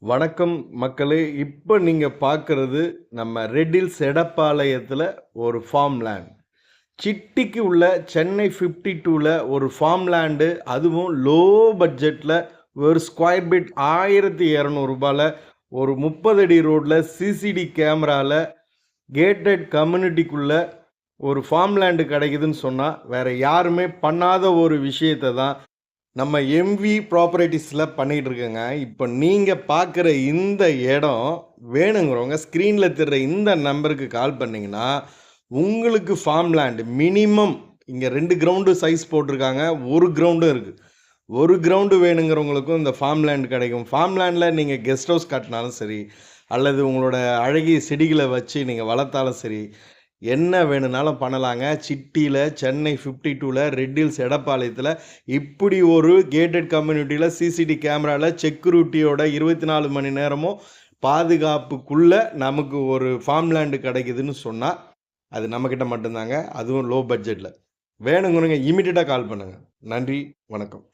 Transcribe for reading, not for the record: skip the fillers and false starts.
வணக்கம் மக்களே! இப்ப நீங்க பார்க்குறது நம்ம ரெட் ஹில்ஸ் எடப்பாளையத்தில ஒரு ஃபார்ம் லேண்ட். சிட்டிக்கு உள்ள சென்னை 52ல ஒரு ஃபார்ம் லேண்டு, அதுவும் லோ பட்ஜெட்ல ஒரு ஸ்கொயர் ஃபீட் ரூ. 1200 ஒரு 30 அடி ரோட்ல சிசிடி கேமரால கேட்டட் கம்யூனிட்டிக்குள்ள ஒரு ஃபார்ம் லேண்டு கிடைக்குதுன்னு சொன்னா, வேற யாருமே பண்ணாத ஒரு விஷயத்த தான் நம்ம எம்வி ப்ராப்பர்ட்டிஸில் பண்ணிகிட்டு இருக்கேங்க. இப்போ நீங்கள் பார்க்குற இந்த இடம் வேணுங்கிறவங்க ஸ்க்ரீனில் தெரிகிற இந்த நம்பருக்கு கால் பண்ணிங்கன்னா உங்களுக்கு ஃபார்ம் லேண்டு மினிமம் இங்கே 2 கிரவுண்டு சைஸ் போட்டிருக்காங்க, 1 கிரவுண்டும் இருக்குது. 1 கிரவுண்டு வேணுங்கிறவங்களுக்கும் இந்த ஃபார்ம் லேண்ட் கிடைக்கும். ஃபார்ம் லேண்டில் நீங்கள் கெஸ்ட் ஹவுஸ் கட்டினாலும் சரி, அல்லது உங்களோட அழகிய செடிகளை வச்சு நீங்கள் வளர்த்தாலும் சரி, என்ன வேணும்னாலும் பண்ணலாங்க. சிட்டியில் சென்னை 52ல ரெட் ஹில்ஸ் எடப்பாளையத்தில் இப்படி ஒரு கேட்டட் கம்யூனிட்டியில் சிசிடி கேமராவில் செக்யூரிட்டியோட 24 மணி நேரமும் பாதுகாப்புக்குள்ளே நமக்கு ஒரு ஃபார்ம் லேண்டு கிடைக்குதுன்னு சொன்னால் அது நம்மக்கிட்ட மட்டும்தாங்க. அதுவும் லோ பட்ஜெட்டில். வேணுங்கிறவங்க இமீடியட்டாக கால் பண்ணுங்கள். நன்றி, வணக்கம்.